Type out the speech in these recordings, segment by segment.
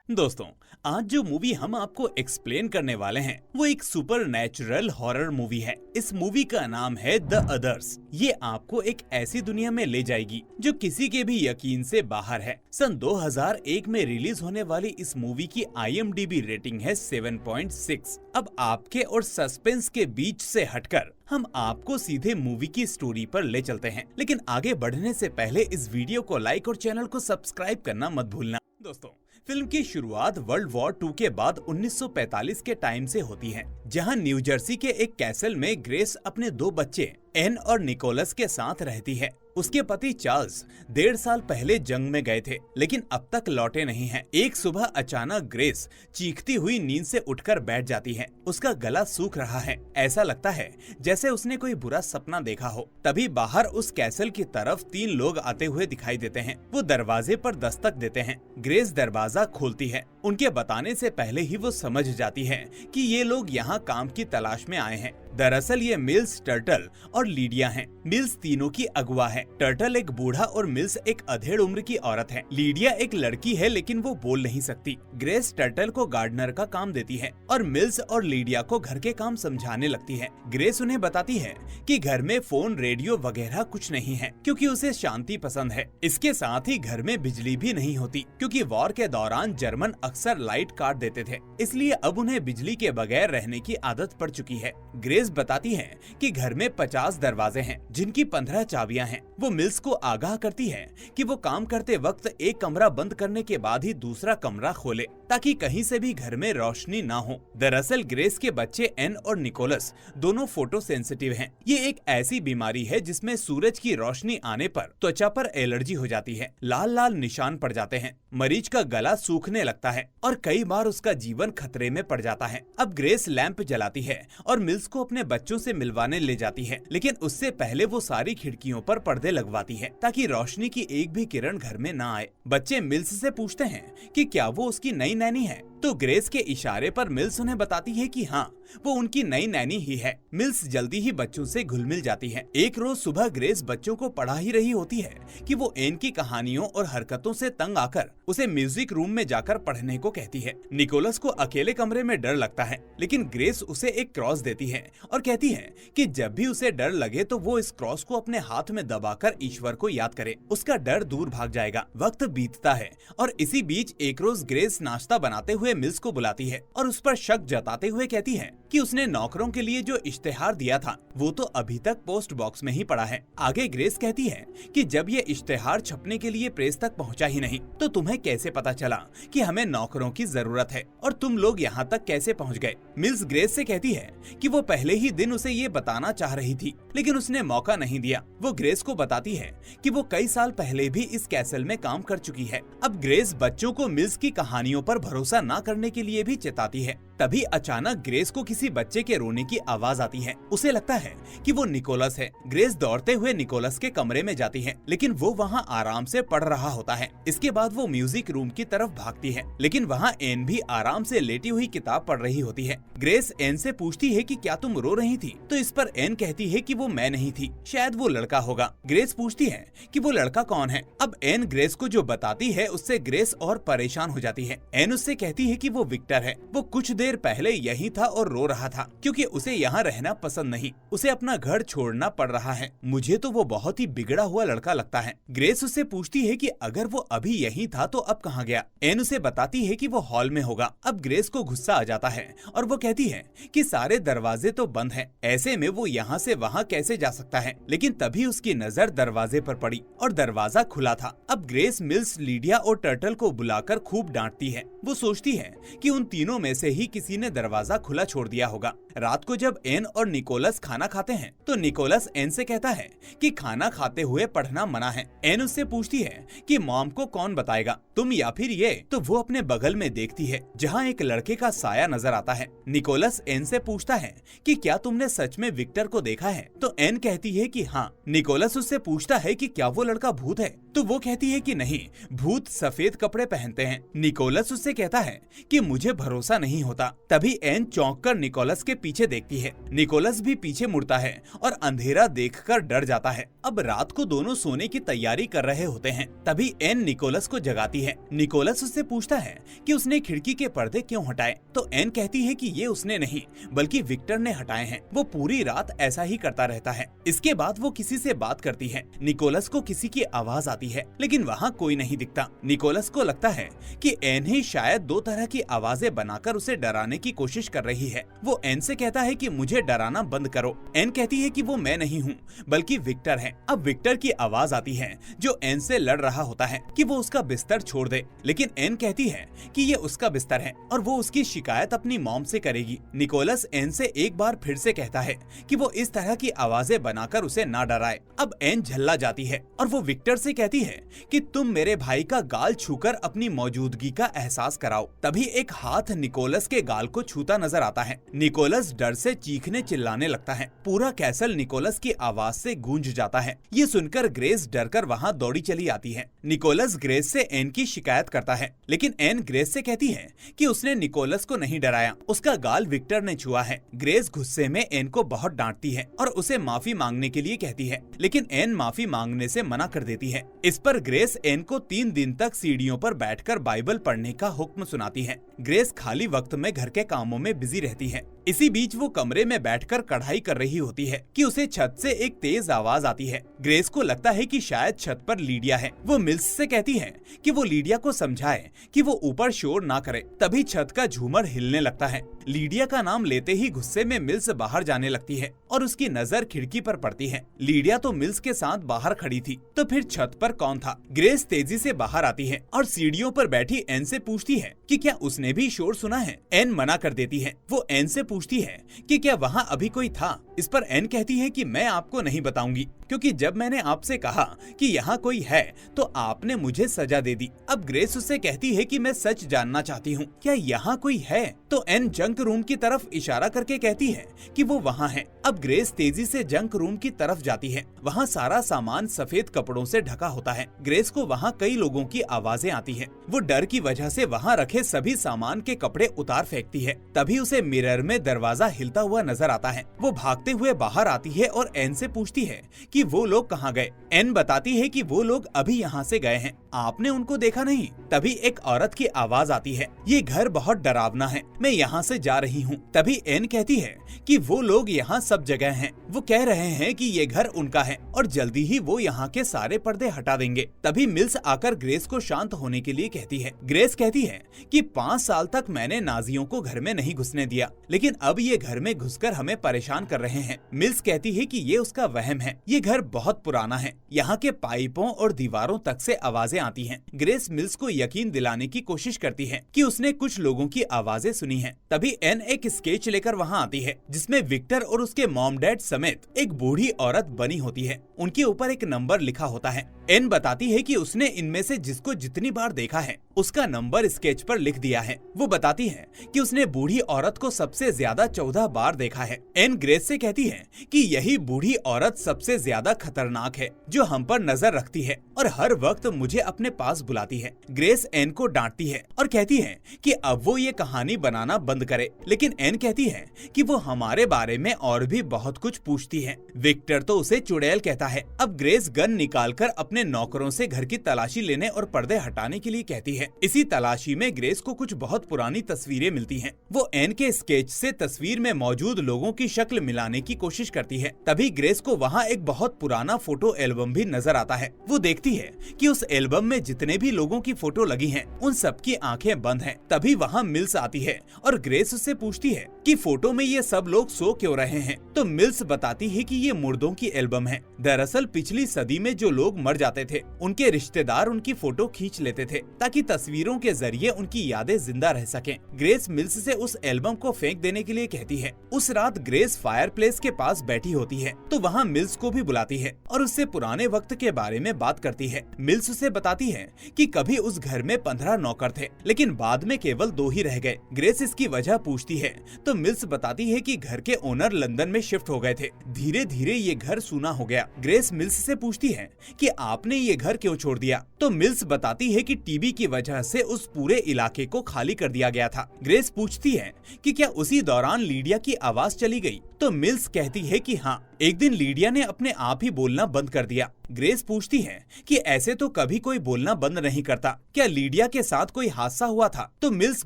दोस्तों, आज जो मूवी हम आपको एक्सप्लेन करने वाले हैं वो एक सुपर नेचुरल हॉरर मूवी है। इस मूवी का नाम है द अदर्स। ये आपको एक ऐसी दुनिया में ले जाएगी जो किसी के भी यकीन से बाहर है। सन 2001 में रिलीज होने वाली इस मूवी की IMDb रेटिंग है 7.6। अब आपके और सस्पेंस के बीच से हटकर हम आपको सीधे मूवी की स्टोरी पर ले चलते हैं। लेकिन आगे बढ़ने से पहले इस वीडियो को लाइक और चैनल को सब्सक्राइब करना मत भूलना। दोस्तों, फिल्म की शुरुआत वर्ल्ड वॉर 2 के बाद 1945 के टाइम से होती है, जहां न्यू जर्सी के एक कैसल में ग्रेस अपने 2 बच्चे एन और निकोलस के साथ रहती है। उसके पति चार्ल्स 1.5 साल पहले जंग में गए थे, लेकिन अब तक लौटे नहीं हैं। एक सुबह अचानक ग्रेस चीखती हुई नींद से उठकर बैठ जाती है। उसका गला सूख रहा है। ऐसा लगता है जैसे उसने कोई बुरा सपना देखा हो। तभी बाहर उस कैसल की तरफ 3 लोग आते हुए दिखाई देते हैं। वो दरवाजे पर दस्तक देते हैं। ग्रेस दरवाजा खोलती है। उनके बताने से पहले ही वो समझ जाती है कि ये लोग यहाँ काम की तलाश में आए हैं। दरअसल ये मिल्स, टर्टल और लीडिया हैं। मिल्स तीनों की अगुआ है। टर्टल एक बूढ़ा और मिल्स एक अधेड़ उम्र की औरत है। लीडिया एक लड़की है, लेकिन वो बोल नहीं सकती। ग्रेस टर्टल को गार्डनर का काम देती है और मिल्स और लीडिया को घर के काम समझाने लगती है। ग्रेस उन्हें बताती है कि घर में फोन, रेडियो वगैरह कुछ नहीं है, क्योंकि उसे शांति पसंद है। इसके साथ ही घर में बिजली भी नहीं होती, क्योंकि वॉर के दौरान जर्मन अक्सर लाइट काट देते थे। इसलिए अब उन्हें बिजली के बगैर रहने की आदत पड़ चुकी है। ग्रेस बताती है कि घर में 50 दरवाजे हैं, जिनकी 15 चाबियां हैं। वो मिल्स को आगाह करती है कि वो काम करते वक्त एक कमरा बंद करने के बाद ही दूसरा कमरा खोले, ताकि कहीं से भी घर में रोशनी ना हो। दरअसल ग्रेस के बच्चे एन और निकोलस दोनों फोटो सेंसिटिव हैं। ये एक ऐसी बीमारी है जिसमें सूरज की रोशनी आने पर त्वचा पर एलर्जी हो जाती है। लाल लाल निशान पड़ जाते हैं। मरीज का गला सूखने लगता है और कई बार उसका जीवन खतरे में पड़ जाता है। अब ग्रेस लैंप जलाती है और मिल्स को अपने बच्चों से मिलवाने ले जाती है, लेकिन उससे पहले वो सारी खिड़कियों पर पर्दे लगवाती है, ताकि रोशनी की एक भी किरण घर में ना आए। बच्चे मिल्स से पूछते हैं कि क्या वो उसकी नई नैनी है, तो ग्रेस के इशारे पर मिल्स उन्हें बताती है कि हाँ, वो उनकी नई नैनी ही है। मिल्स जल्दी ही बच्चों से घुल मिल जाती है। एक रोज सुबह ग्रेस बच्चों को पढ़ा ही रही होती है कि वो एन की कहानियों और हरकतों से तंग आकर उसे म्यूजिक रूम में जाकर पढ़ने को कहती है। निकोलस को अकेले कमरे में डर लगता है, लेकिन ग्रेस उसे एक क्रॉस देती है और कहती है कि जब भी उसे डर लगे तो वो इस क्रॉस को अपने हाथ में दबाकर ईश्वर को याद करे। उसका डर दूर भाग जाएगा। वक्त बीतता है और इसी बीच एक रोज ग्रेस नाश्ता बनाते हुए मिल्स को बुलाती है और उस पर शक जताते हुए कहती है कि उसने नौकरों के लिए जो इश्तेहार दिया था वो तो अभी तक पोस्ट बॉक्स में ही पड़ा है। आगे ग्रेस कहती है कि जब ये इश्तेहार छपने के लिए प्रेस तक पहुंचा ही नहीं, तो तुम्हें कैसे पता चला कि हमें नौकरों की जरूरत है और तुम लोग यहाँ तक कैसे पहुँच गए। मिल्स ग्रेस से कहती है कि वो पहले ही दिन उसे ये बताना चाह रही थी, लेकिन उसने मौका नहीं दिया। वो ग्रेस को बताती है कि वो कई साल पहले भी इस कैसल में काम कर चुकी है। अब ग्रेस बच्चों को मिल्स की कहानियों पर भरोसा न करने के लिए भी चेताती है। तभी अचानक ग्रेस को किसी बच्चे के रोने की आवाज आती है। उसे लगता है कि वो निकोलस है। ग्रेस दौड़ते हुए निकोलस के कमरे में जाती है, लेकिन वो वहाँ आराम से पढ़ रहा होता है। इसके बाद वो म्यूजिक रूम की तरफ भागती है, लेकिन वहाँ एन भी आराम से लेटी हुई किताब पढ़ रही होती है। ग्रेस एन से पूछती है कि क्या तुम रो रही थी, तो इस पर एन कहती है कि वो मैं नहीं थी, शायद वो लड़का होगा। ग्रेस पूछती है कि वो लड़का कौन है। अब एन ग्रेस को जो बताती है उससे ग्रेस और परेशान हो जाती है। एन उससे कहती है कि वो विक्टर है। वो कुछ देर पहले यही था और रो रहा था, क्योंकि उसे यहाँ रहना पसंद नहीं। उसे अपना घर छोड़ना पड़ रहा है। मुझे तो वो बहुत ही बिगड़ा हुआ लड़का लगता है। ग्रेस उससे पूछती है कि अगर वो अभी यही था तो अब कहाँ गया। एन उसे बताती है कि वो हॉल में होगा। अब ग्रेस को गुस्सा आ जाता है और वो कहती है कि सारे दरवाजे तो बंद हैं, ऐसे में वो यहाँ से वहाँ कैसे जा सकता है। लेकिन तभी उसकी नजर दरवाजे पर पड़ी और दरवाजा खुला था। अब ग्रेस मिल्स, लीडिया और टर्टल को बुलाकर खूब डांटती है। वो सोचती है कि उन तीनों में से ही किसी ने दरवाजा खुला छोड़ दिया होगा। रात को जब एन और निकोलस खाना खाते हैं, तो निकोलस एन से कहता है कि खाना खाते हुए पढ़ना मना है। एन उससे पूछती है कि मॉम को कौन बताएगा, तुम या फिर ये। तो वो अपने बगल में देखती है, जहाँ एक लड़के का साया नजर आता है। निकोलस एन से पूछता है कि क्या तुमने सच में विक्टर को देखा है, तो एन कहती है कि हाँ। निकोलस उससे पूछता है कि क्या वो लड़का भूत है, तो वो कहती है कि नहीं, भूत सफेद कपड़े पहनते हैं। निकोलस उससे कहता है कि मुझे भरोसा नहीं होता। तभी एन चौंक कर निकोलस के पीछे देखती है। निकोलस भी पीछे मुड़ता है और अंधेरा देखकर डर जाता है। अब रात को दोनों सोने की तैयारी कर रहे होते हैं। तभी एन निकोलस को जगाती है। निकोलस उससे पूछता है कि उसने खिड़की के पर्दे क्यों हटाए, तो एन कहती है कि ये उसने नहीं बल्कि विक्टर ने हटाए हैं। वो पूरी रात ऐसा ही करता रहता है। इसके बाद वो किसी से बात करती है। निकोलस को किसी की आवाज आती है, लेकिन वहाँ कोई नहीं दिखता। निकोलस को लगता है कि एन ही शायद दो तरह की आवाजें बनाकर उसे डराने की कोशिश कर रही है। वो एन से कहता है कि मुझे डराना बंद करो। एन कहती है कि वो मैं नहीं हूँ बल्कि विक्टर है। अब विक्टर की आवाज आती है जो एन से लड़ रहा होता है कि वो उसका बिस्तर छोड़ दे, लेकिन एन कहती है कि ये उसका बिस्तर है और वो उसकी शिकायत अपनी मॉम से करेगी। निकोलस एन से एक बार फिर से कहता है कि वो इस तरह की आवाजें बनाकर उसे ना डराए। अब एन झल्ला जाती है और वो विक्टर से कहती है कि तुम मेरे भाई का गाल छूकर अपनी मौजूदगी का एहसास कराओ। तभी एक हाथ निकोलस के गाल को छूता नजर आता है। निकोलस डर से चीखने चिल्लाने लगता है। पूरा कैसल निकोलस की आवाज से गूंज जाता है। ये सुनकर ग्रेस डरकर वहाँ दौड़ी चली आती है। निकोलस ग्रेस से एन की शिकायत करता है, लेकिन एन ग्रेस से कहती है कि उसने निकोलस को नहीं डराया, उसका गाल विक्टर ने छुआ है। ग्रेस गुस्से में एन को बहुत डांटती है और उसे माफी मांगने के लिए कहती है, लेकिन एन माफी मांगने से मना कर देती है। इस पर ग्रेस एन को 3 दिन तक सीढ़ियों पर बैठकर बाइबल पढ़ने का हुक्म सुनाती है। ग्रेस खाली वक्त में घर के कामों में बिजी रहती है। इसी बीच वो कमरे में बैठकर कढ़ाई कर रही होती है कि उसे छत से एक तेज आवाज आती है। ग्रेस को लगता है कि शायद छत पर लीडिया है। वो मिल्स से कहती है कि वो लीडिया को समझाए कि वो ऊपर शोर ना करे। तभी छत का झूमर हिलने लगता है। लीडिया का नाम लेते ही गुस्से में मिल्स बाहर जाने लगती है और उसकी नजर खिड़की पर पड़ती है। लीडिया तो मिल्स के साथ बाहर खड़ी थी, तो फिर छत पर कौन था? ग्रेस तेजी से बाहर आती है और सीढ़ियों पर बैठी एन से पूछती है कि क्या उसने भी शोर सुना है। एन मना कर देती है। वो एन से पूछती है कि क्या वहाँ अभी कोई था। इस पर एन कहती है कि मैं आपको नहीं बताऊंगी, क्योंकि जब मैंने आपसे कहा कि यहाँ कोई है तो आपने मुझे सजा दे दी। अब ग्रेस उससे कहती है कि मैं सच जानना चाहती हूँ, क्या यहाँ कोई है? तो एन जंक रूम की तरफ इशारा करके कहती है कि वो वहाँ है। अब ग्रेस तेजी से जंक रूम की तरफ जाती है। वहाँ सारा सामान सफेद कपड़ों से ढका होता है। ग्रेस को वहाँ कई लोगों की आवाजें आती है। वो डर की वजह से वहाँ रखे सभी सामान के कपड़े उतार फेंकती है। तभी उसे मिरर में दरवाजा हिलता हुआ नजर आता है। वो भागते हुए बाहर आती है और एन से पूछती है कि वो लोग कहाँ गए। एन बताती है कि वो लोग अभी यहाँ से गए हैं, आपने उनको देखा नहीं। तभी एक औरत की आवाज आती है, ये घर बहुत डरावना है, मैं यहाँ से जा रही हूँ। तभी एन कहती है कि वो लोग यहाँ सब जगह हैं। वो कह रहे हैं कि ये घर उनका है और जल्दी ही वो यहाँ के सारे पर्दे हटा देंगे। तभी मिल्स आकर ग्रेस को शांत होने के लिए कहती है। ग्रेस कहती है कि 5 साल तक मैंने नाजियों को घर में नहीं घुसने दिया, लेकिन अब ये घर में घुसकर हमें परेशान कर रहे हैं। मिल्स कहती है कि ये उसका वहम है, ये घर बहुत पुराना है, यहाँ के पाइपों और दीवारों तक से आवाजें आती हैं। ग्रेस मिल्स को यकीन दिलाने की कोशिश करती है कि उसने कुछ लोगों की आवाजें सुनी हैं। तभी एन एक स्केच लेकर वहाँ आती है, जिसमें विक्टर और उसके मॉम डैड समेत एक बूढ़ी औरत बनी होती है। उनके ऊपर एक नंबर लिखा होता है। एन बताती है कि उसने इनमें से जिसको जितनी बार देखा है उसका नंबर स्केच पर लिख दिया है। वो बताती है कि उसने बूढ़ी औरत को सबसे ज्यादा 14 बार देखा है। एन ग्रेस से कहती है कि यही बूढ़ी औरत सबसे ज्यादा खतरनाक है, जो हम पर नजर रखती है और हर वक्त मुझे अपने पास बुलाती है। ग्रेस एन को डांटती है और कहती है कि अब वो ये कहानी बनाना बंद करे, लेकिन एन कहती है कि वो हमारे बारे में और भी बहुत कुछ पूछती है। विक्टर तो उसे चुड़ैल कहता है। अब ग्रेस गन निकालकर अपने नौकरों से घर की तलाशी लेने और पर्दे हटाने के लिए कहती है। इसी तलाशी में ग्रेस को कुछ बहुत पुरानी तस्वीरें मिलती हैं। वो एन के स्केच से तस्वीर में मौजूद लोगों की शक्ल मिलाने की कोशिश करती है। तभी ग्रेस को वहाँ एक बहुत पुराना फोटो एल्बम भी नजर आता है। वो देखती है कि उस एल्बम में जितने भी लोगों की फोटो लगी हैं, उन सबकी आंखें बंद हैं। तभी वहाँ मिल्स आती है और ग्रेस उससे पूछती है कि फोटो में ये सब लोग सो क्यों रहे हैं। तो मिल्स बताती है कि ये मुर्दों की एल्बम है। दरअसल पिछली सदी में जो लोग मर जाते थे, उनके रिश्तेदार उनकी फोटो खींच लेते थे ताकि तस्वीरों के जरिए उनकी यादें जिंदा रह सकें। ग्रेस मिल्स से उस एल्बम को फेंक देने के लिए कहती है। उस रात ग्रेस फायरप्लेस के पास बैठी होती है, तो वहाँ मिल्स को भी बुलाती है और उससे पुराने वक्त के बारे में बात करती है। मिल्स उसे बताती है कि कभी उस घर में 15 नौकर थे, लेकिन बाद में केवल 2 ही रह गए। ग्रेस इसकी वजह पूछती है तो मिल्स बताती है कि घर के ओनर लंदन में शिफ्ट हो गए थे। धीरे धीरे ये घर सूना हो गया। ग्रेस मिल्स से पूछती है कि आपने ये घर क्यों छोड़ दिया, तो मिल्स बताती है कि टीबी की वजह से उस पूरे इलाके को खाली कर दिया गया था। ग्रेस पूछती है कि क्या उसी दौरान लीडिया की आवाज चली गई, तो मिल्स कहती है कि हाँ, एक दिन लीडिया ने अपने आप ही बोलना बंद कर दिया। ग्रेस पूछती है कि ऐसे तो कभी कोई बोलना बंद नहीं करता, क्या लीडिया के साथ कोई हादसा हुआ था, तो मिल्स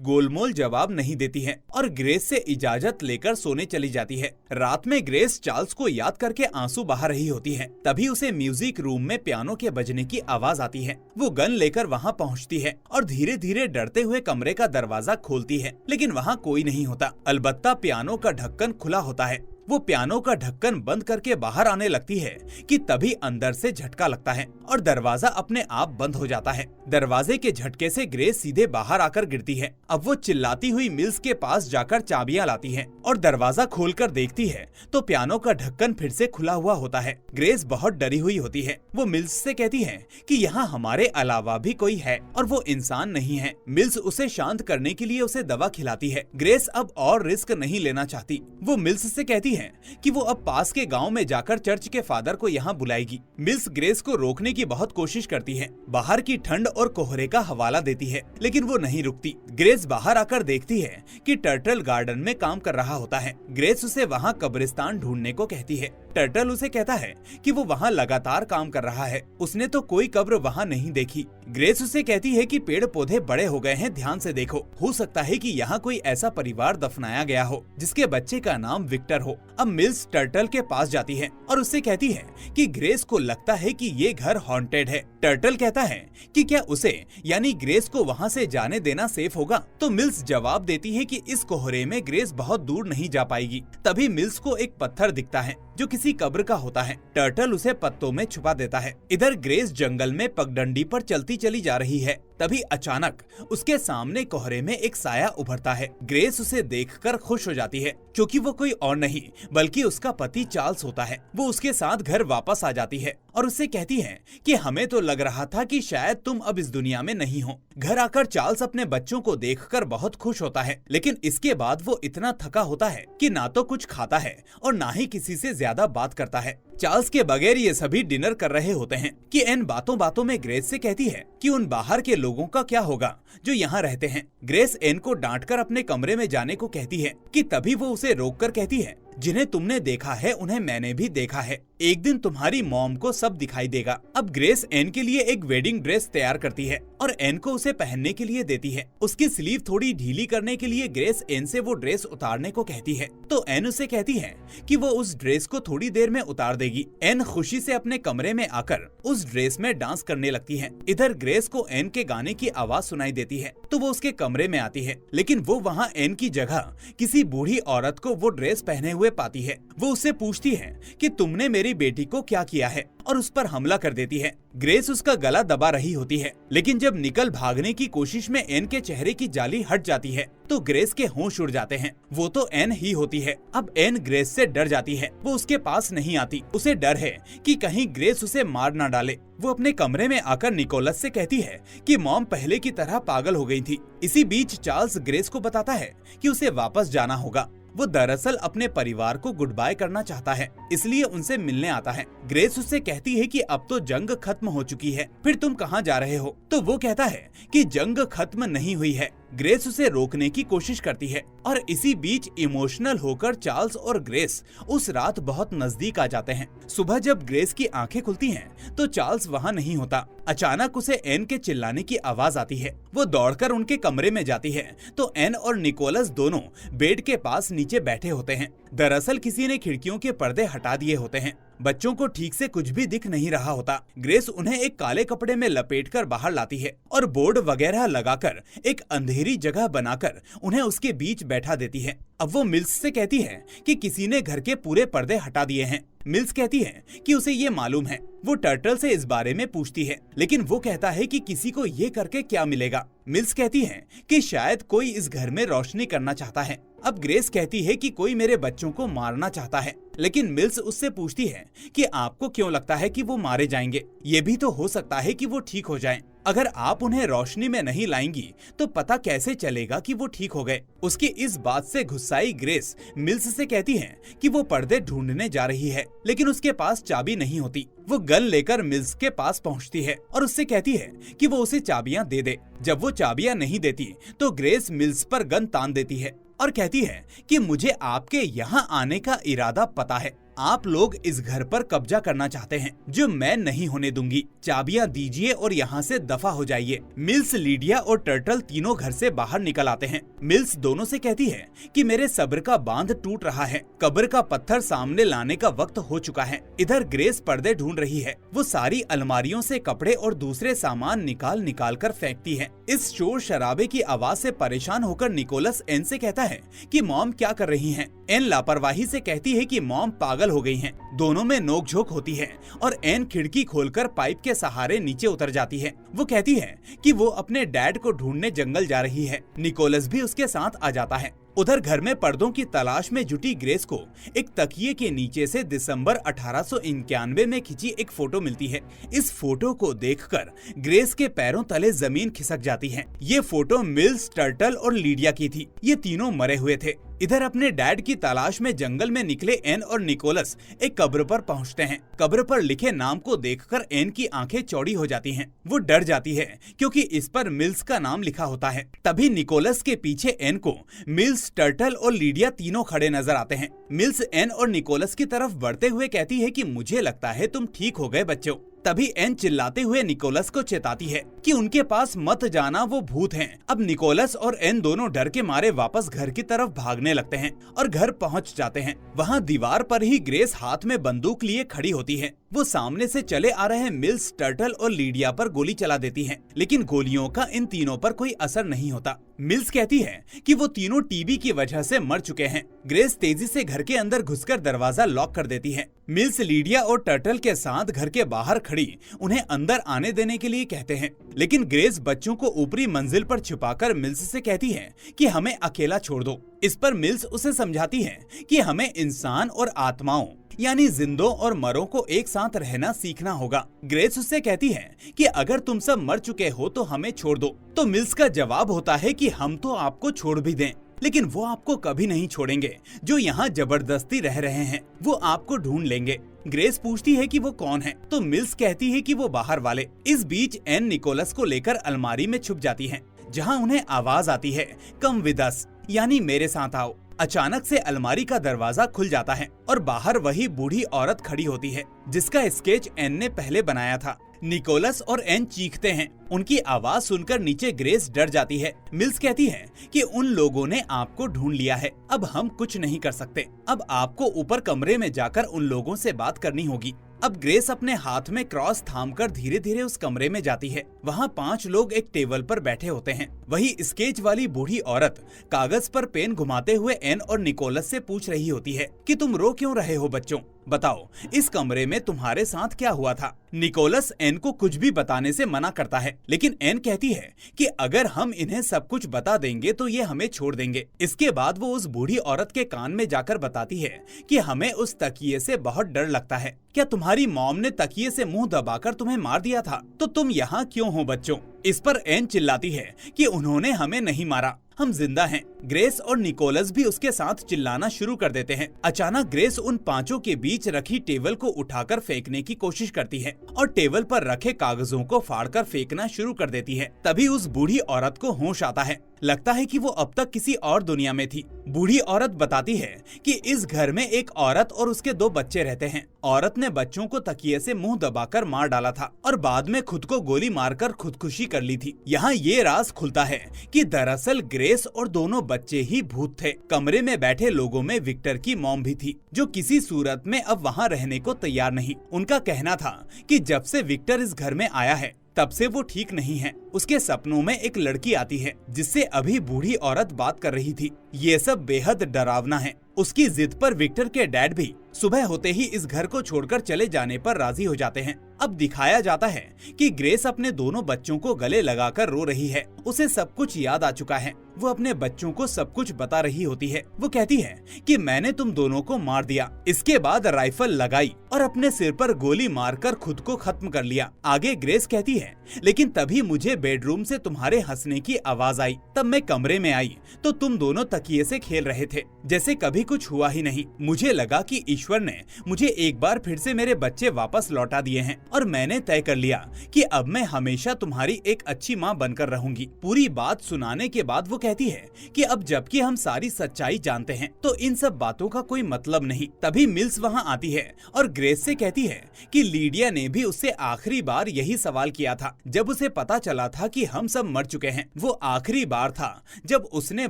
गोलमोल जवाब नहीं देती है और ग्रेस से इजाजत लेकर सोने चली जाती है। रात में ग्रेस चार्ल्स को याद करके आंसू बहा रही होती है। तभी उसे म्यूजिक रूम में पियानो के बजने की आवाज आती है। वो गन लेकर वहाँ पहुँचती है और धीरे धीरे डरते हुए कमरे का दरवाजा खोलती है, लेकिन वहाँ कोई नहीं होता। अलबत्ता पियानो का ढक्कन खुला होता है। वो पियानो का ढक्कन बंद करके बाहर आने लगती है कि तभी अंदर से झटका लगता है और दरवाजा अपने आप बंद हो जाता है। दरवाजे के झटके से ग्रेस सीधे बाहर आकर गिरती है। अब वो चिल्लाती हुई मिल्स के पास जाकर चाबियां लाती है और दरवाजा खोलकर देखती है तो पियानो का ढक्कन फिर से खुला हुआ होता है। ग्रेस बहुत डरी हुई होती है। वो मिल्स से कहती है कि यहाँ हमारे अलावा भी कोई है और वो इंसान नहीं है। मिल्स उसे शांत करने के लिए उसे दवा खिलाती है। ग्रेस अब और रिस्क नहीं लेना चाहती। वो मिल्स से कहती है कि वो अब पास के गांव में जाकर चर्च के फादर को यहाँ बुलाएगी। मिल्स ग्रेस को रोकने की बहुत कोशिश करती है, बाहर की ठंड और कोहरे का हवाला देती है, लेकिन वो नहीं रुकती। ग्रेस बाहर आकर देखती है कि टर्टल गार्डन में काम कर रहा होता है। ग्रेस उसे वहाँ कब्रिस्तान ढूंढने को कहती है। टर्टल उसे कहता है कि वो वहाँ लगातार काम कर रहा है, उसने तो कोई कब्र वहाँ नहीं देखी। ग्रेस उसे कहती है कि पेड़ पौधे बड़े हो गए हैं, ध्यान से देखो, हो सकता है कि यहाँ कोई ऐसा परिवार दफनाया गया हो जिसके बच्चे का नाम विक्टर हो। अब मिल्स टर्टल के पास जाती है और उससे कहती है कि ग्रेस को लगता है कि ये घर हॉन्टेड है। टर्टल कहता है कि क्या उसे यानी ग्रेस को वहाँ से जाने देना सेफ होगा, तो मिल्स जवाब देती है कि इस कोहरे में ग्रेस बहुत दूर नहीं जा पाएगी। तभी मिल्स को एक पत्थर दिखता है जो किसी कब्र का होता है। टर्टल उसे पत्तों में छुपा देता है। इधर ग्रेस जंगल में पगडंडी पर चलती चली जा रही है। तभी अचानक उसके सामने कोहरे में एक साया उभरता है। ग्रेस उसे देखकर खुश हो जाती है क्योंकि वो कोई और नहीं बल्कि उसका पति चार्ल्स होता है। वो उसके साथ घर वापस आ जाती है और उससे कहती है कि हमें तो लग रहा था कि शायद तुम अब इस दुनिया में नहीं हो। घर आकर चार्ल्स अपने बच्चों को देखकर बहुत खुश होता है, लेकिन इसके बाद वो इतना थका होता है कि ना तो कुछ खाता है और ना ही किसी से ज्यादा बात करता है। चार्ल्स के बगैर ये सभी डिनर कर रहे होते हैं कि एन बातों बातों में ग्रेस से कहती है कि उन बाहर के लोगों का क्या होगा जो यहाँ रहते हैं। ग्रेस एन को डांटकर अपने कमरे में जाने को कहती है कि तभी वो उसे रोककर कहती है, जिन्हें तुमने देखा है उन्हें मैंने भी देखा है, एक दिन तुम्हारी मॉम को सब दिखाई देगा। अब ग्रेस एन के लिए एक वेडिंग ड्रेस तैयार करती है और एन को उसे पहनने के लिए देती है। उसकी स्लीव थोड़ी ढीली करने के लिए ग्रेस एन से वो ड्रेस उतारने को कहती है, तो एन उसे कहती है कि वो उस ड्रेस को थोड़ी देर में उतार देगी। एन खुशी से अपने कमरे में आकर उस ड्रेस में डांस करने लगती है। इधर ग्रेस को एन के गाने की आवाज सुनाई देती है तो वो उसके कमरे में आती है, लेकिन वो वहाँ एन की जगह किसी बूढ़ी औरत को वो ड्रेस पहने हुए पाती है। वो उससे पूछती है कि तुमने मेरी बेटी को क्या किया है और उस पर हमला कर देती है। ग्रेस उसका गला दबा रही होती है, लेकिन जब निकल भागने की कोशिश में एन के चेहरे की जाली हट जाती है तो ग्रेस के होश उड़ जाते हैं। वो तो एन ही होती है। अब एन ग्रेस से डर जाती है। वो उसके पास नहीं आती। उसे डर है कि कहीं ग्रेस उसे मार ना डाले। वो अपने कमरे में आकर निकोलस से कहती है कि मॉम पहले की तरह पागल हो गई थी। इसी बीच चार्ल्स ग्रेस को बताता है कि उसे वापस जाना होगा। वो दरअसल अपने परिवार को गुड बाय करना चाहता है, इसलिए उनसे मिलने आता है। ग्रेस उससे कहती है कि अब तो जंग खत्म हो चुकी है, फिर तुम कहाँ जा रहे हो? तो वो कहता है कि जंग खत्म नहीं हुई है। ग्रेस उसे रोकने की कोशिश करती है और इसी बीच इमोशनल होकर चार्ल्स और ग्रेस उस रात बहुत नजदीक आ जाते हैं। सुबह जब ग्रेस की आंखें खुलती हैं, तो चार्ल्स वहाँ नहीं होता। अचानक उसे एन के चिल्लाने की आवाज आती है। वो दौड़कर उनके कमरे में जाती है तो एन और निकोलस दोनों बेड के पास नीचे बैठे होते हैं। दरअसल किसी ने खिड़कियों के पर्दे हटा दिए होते हैं। बच्चों को ठीक से कुछ भी दिख नहीं रहा होता। ग्रेस उन्हें एक काले कपड़े में लपेटकर बाहर लाती है और बोर्ड वगैरह लगाकर एक अंधेरी जगह बनाकर उन्हें उसके बीच बैठा देती है। अब वो मिल्स से कहती है कि किसी ने घर के पूरे पर्दे हटा दिए हैं। मिल्स कहती है कि उसे ये मालूम है। वो टर्टल से इस बारे में पूछती है, लेकिन वो कहता है कि किसी को ये करके क्या मिलेगा। मिल्स कहती है कि शायद कोई इस घर में रोशनी करना चाहता है। अब ग्रेस कहती है कि कोई मेरे बच्चों को मारना चाहता है, लेकिन मिल्स उससे पूछती है कि आपको क्यों लगता है कि वो मारे जाएंगे? ये भी तो हो सकता है कि वो ठीक हो जाएं। अगर आप उन्हें रोशनी में नहीं लाएंगी तो पता कैसे चलेगा कि वो ठीक हो गए। उसकी इस बात से गुस्साई ग्रेस मिल्स से कहती है कि वो पर्दे ढूंढने जा रही है, लेकिन उसके पास चाबी नहीं होती। वो गन लेकर मिल्स के पास पहुंचती है और उससे कहती है कि वो उसे चाबियां दे दे। जब वो चाबियां नहीं देती तो ग्रेस मिल्स पर गन तान देती है और कहती है कि मुझे आपके यहाँ आने का इरादा पता है। आप लोग इस घर पर कब्जा करना चाहते हैं जो मैं नहीं होने दूंगी। चाबियां दीजिए और यहाँ से दफा हो जाइए। मिल्स, लीडिया और टर्टल तीनों घर से बाहर निकल आते हैं। मिल्स दोनों से कहती है कि मेरे सब्र का बांध टूट रहा है, कब्र का पत्थर सामने लाने का वक्त हो चुका है। इधर ग्रेस पर्दे ढूंढ रही है। वो सारी अलमारियों से कपड़े और दूसरे सामान निकाल निकाल कर फेंकती है। इस शोर शराबे की आवाज से परेशान होकर निकोलस एन से कहता है कि मॉम क्या कर रही हैं। एन लापरवाही से कहती है कि मॉम पागल हो गई हैं। दोनों में नोकझोंक होती है और एन खिड़की खोलकर पाइप के सहारे नीचे उतर जाती है। वो कहती है कि वो अपने डैड को ढूंढने जंगल जा रही है। निकोलस भी उसके साथ आ जाता है। उधर घर में पर्दों की तलाश में जुटी ग्रेस को एक तकिए के नीचे से दिसंबर 1891 में खिंची एक फोटो मिलती है। इस फोटो को देखकर ग्रेस के पैरों तले जमीन खिसक जाती है। ये फोटो मिल्स, टर्टल और लीडिया की थी। ये तीनों मरे हुए थे। इधर अपने डैड की तलाश में जंगल में निकले एन और निकोलस एक कब्र पर पहुंचते हैं। कब्र पर लिखे नाम को देखकर एन की आंखें चौड़ी हो जाती हैं। वो डर जाती है क्योंकि इस पर मिल्स का नाम लिखा होता है। तभी निकोलस के पीछे एन को मिल्स, टर्टल और लीडिया तीनों खड़े नजर आते हैं। मिल्स एन और निकोलस की तरफ बढ़ते हुए कहती है कि मुझे लगता है तुम ठीक हो गए बच्चों। तभी एन चिल्लाते हुए निकोलस को चेताती है कि उनके पास मत जाना, वो भूत हैं। अब निकोलस और एन दोनों डर के मारे वापस घर की तरफ भागने लगते हैं और घर पहुंच जाते हैं। वहां दीवार पर ही ग्रेस हाथ में बंदूक लिए खड़ी होती है। वो सामने से चले आ रहे मिल्स, टर्टल और लीडिया पर गोली चला देती है, लेकिन गोलियों का इन तीनों पर कोई असर नहीं होता। मिल्स कहती है कि वो तीनों टीबी की वजह से मर चुके हैं। ग्रेस तेजी से घर के अंदर घुसकर दरवाजा लॉक कर देती है। मिल्स, लीडिया और टर्टल के साथ घर के बाहर खड़ी उन्हें अंदर आने देने के लिए कहते हैं, लेकिन ग्रेस बच्चों को ऊपरी मंजिल पर छुपाकर मिल्स से कहती है कि हमें अकेला छोड़ दो। इस पर मिल्स उसे समझाती है कि हमें इंसान और आत्माओं यानी जिंदों और मरों को एक साथ रहना सीखना होगा। ग्रेस उससे कहती है कि अगर तुम सब मर चुके हो तो हमें छोड़ दो। तो मिल्स का जवाब होता है कि हम तो आपको छोड़ भी दें, लेकिन वो आपको कभी नहीं छोड़ेंगे। जो यहाँ जबरदस्ती रह रहे हैं वो आपको ढूंढ लेंगे। ग्रेस पूछती है कि वो कौन है, तो मिल्स कहती है कि वो बाहर वाले। इस बीच एन निकोलस को लेकर अलमारी में छुप जाती है, जहाँ उन्हें आवाज आती है कम विद अस, यानी मेरे साथ आओ। अचानक से अलमारी का दरवाजा खुल जाता है और बाहर वही बूढ़ी औरत खड़ी होती है जिसका स्केच एन ने पहले बनाया था। निकोलस और एन चीखते हैं। उनकी आवाज सुनकर नीचे ग्रेस डर जाती है। मिल्स कहती है कि उन लोगों ने आपको ढूंढ लिया है, अब हम कुछ नहीं कर सकते। अब आपको ऊपर कमरे में जाकर उन लोगों से बात करनी होगी। अब ग्रेस अपने हाथ में क्रॉस थामकर धीरे धीरे उस कमरे में जाती है। वहाँ 5 लोग एक टेबल पर बैठे होते हैं। वही स्केच वाली बूढ़ी औरत कागज पर पेन घुमाते हुए एन और निकोलस से पूछ रही होती है कि तुम रो क्यों रहे हो बच्चों, बताओ इस कमरे में तुम्हारे साथ क्या हुआ था। निकोलस एन को कुछ भी बताने से मना करता है, लेकिन एन कहती है कि अगर हम इन्हें सब कुछ बता देंगे तो ये हमें छोड़ देंगे। इसके बाद वो उस बूढ़ी औरत के कान में जाकर बताती है कि हमें उस तकिए से बहुत डर लगता है। क्या तुम्हारी मॉम ने तकिए से मुंह दबाकर तुम्हें मार दिया था? तो तुम यहाँ क्यों हो बच्चों? इस पर एन चिल्लाती है कि उन्होंने हमें नहीं मारा, हम जिंदा हैं। ग्रेस और निकोलस भी उसके साथ चिल्लाना शुरू कर देते हैं। अचानक ग्रेस उन 5 के बीच रखी टेबल को उठाकर फेंकने की कोशिश करती है और टेबल पर रखे कागजों को फाड़कर फेंकना शुरू कर देती है। तभी उस बूढ़ी औरत को होश आता है। लगता है कि वो अब तक किसी और दुनिया में थी। बूढ़ी औरत बताती है कि इस घर में एक औरत और उसके 2 बच्चे रहते हैं। औरत ने बच्चों को तकिए से मुंह दबाकर मार डाला था और बाद में खुद को गोली मारकर खुदकुशी कर ली थी। यहाँ ये राज खुलता है कि दरअसल ग्रेस और दोनों बच्चे ही भूत थे। कमरे में बैठे लोगों में विक्टर की मॉम भी थी, जो किसी सूरत में अब वहाँ रहने को तैयार नहीं। उनका कहना था कि जब से विक्टर इस घर में आया है तब से वो ठीक नहीं है। उसके सपनों में एक लड़की आती है जिससे अभी बूढ़ी औरत बात कर रही थी। ये सब बेहद डरावना है। उसकी जिद पर विक्टर के डैड भी सुबह होते ही इस घर को छोड़कर चले जाने पर राजी हो जाते हैं। अब दिखाया जाता है कि ग्रेस अपने दोनों बच्चों को गले लगाकर रो रही है। उसे सब कुछ याद आ चुका है। वो अपने बच्चों को सब कुछ बता रही होती है। वो कहती है कि मैंने तुम दोनों को मार दिया। इसके बाद राइफल लगाई और अपने सिर पर गोली मारकर खुद को खत्म कर लिया। आगे ग्रेस कहती है, लेकिन तभी मुझे बेडरूम से तुम्हारे हंसने की आवाज आई। तब मैं कमरे में आई तो तुम दोनों तकिए से खेल रहे थे, जैसे कभी कुछ हुआ ही नहीं। मुझे लगा कि ईश्वर ने मुझे एक बार फिर से मेरे बच्चे वापस लौटा दिए हैं और मैंने तय कर लिया कि अब मैं हमेशा तुम्हारी एक अच्छी माँ बनकर रहूंगी। पूरी बात सुनाने के बाद वो कहती है कि अब जबकि हम सारी सच्चाई जानते हैं तो इन सब बातों का कोई मतलब नहीं। तभी मिल्स वहाँ आती है और ग्रेस से कहती है कि लीडिया ने भी उससे आखिरी बार यही सवाल किया था जब उसे पता चला था कि हम सब मर चुके हैं। वो आखिरी बार था जब उसने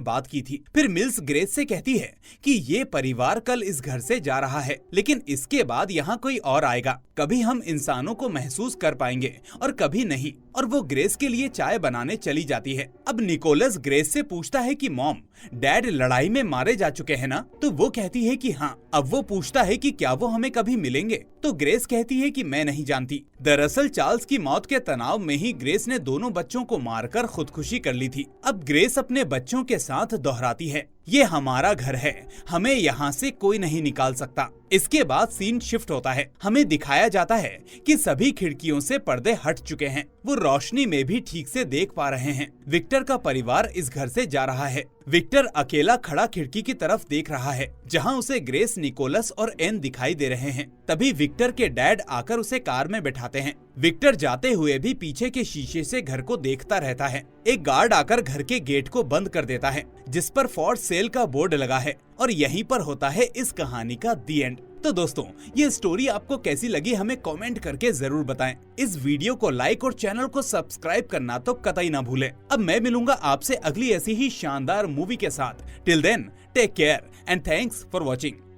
बात की थी। फिर मिल्स ग्रेस से कहती है कि ये परिवार कल इस घर से जा रहा है, लेकिन इसके बाद यहाँ कोई और आएगा। कभी हम इंसानों को महसूस कर पाएंगे और कभी नहीं। और वो ग्रेस के लिए चाय बनाने चली जाती है। अब निकोलस ग्रेस से पूछता है कि मॉम, डैड लड़ाई में मारे जा चुके हैं ना? तो वो कहती है कि हाँ। अब वो पूछता है कि क्या वो हमें कभी मिलेंगे? तो ग्रेस कहती है कि मैं नहीं जानती। दरअसल चार्ल्स की मौत के तनाव में ही ग्रेस ने दोनों बच्चों को मारकर खुदकुशी कर ली थी। अब ग्रेस अपने बच्चों के साथ दोहराती है, ये हमारा घर है, हमें यहाँ से कोई नहीं निकाल सकता। इसके बाद सीन शिफ्ट होता है। हमें दिखाया जाता है कि सभी खिड़कियों से पर्दे हट चुके हैं। वो रोशनी में भी ठीक से देख पा रहे हैं। विक्टर का परिवार इस घर से जा रहा है। विक्टर अकेला खड़ा खिड़की की तरफ देख रहा है जहां उसे ग्रेस, निकोलस और एन दिखाई दे रहे हैं। तभी विक्टर के डैड आकर उसे कार में बैठाते हैं। विक्टर जाते हुए भी पीछे के शीशे से घर को देखता रहता है। एक गार्ड आकर घर के गेट को बंद कर देता है जिस पर फॉर सेल का बोर्ड लगा है और यहीं पर होता है इस कहानी का दी एंड। तो दोस्तों, ये स्टोरी आपको कैसी लगी हमें कमेंट करके जरूर बताएं। इस वीडियो को लाइक और चैनल को सब्सक्राइब करना तो कतई ना भूलें। अब मैं मिलूंगा आपसे अगली ऐसी ही शानदार मूवी के साथ। Till then, take care and thanks for watching.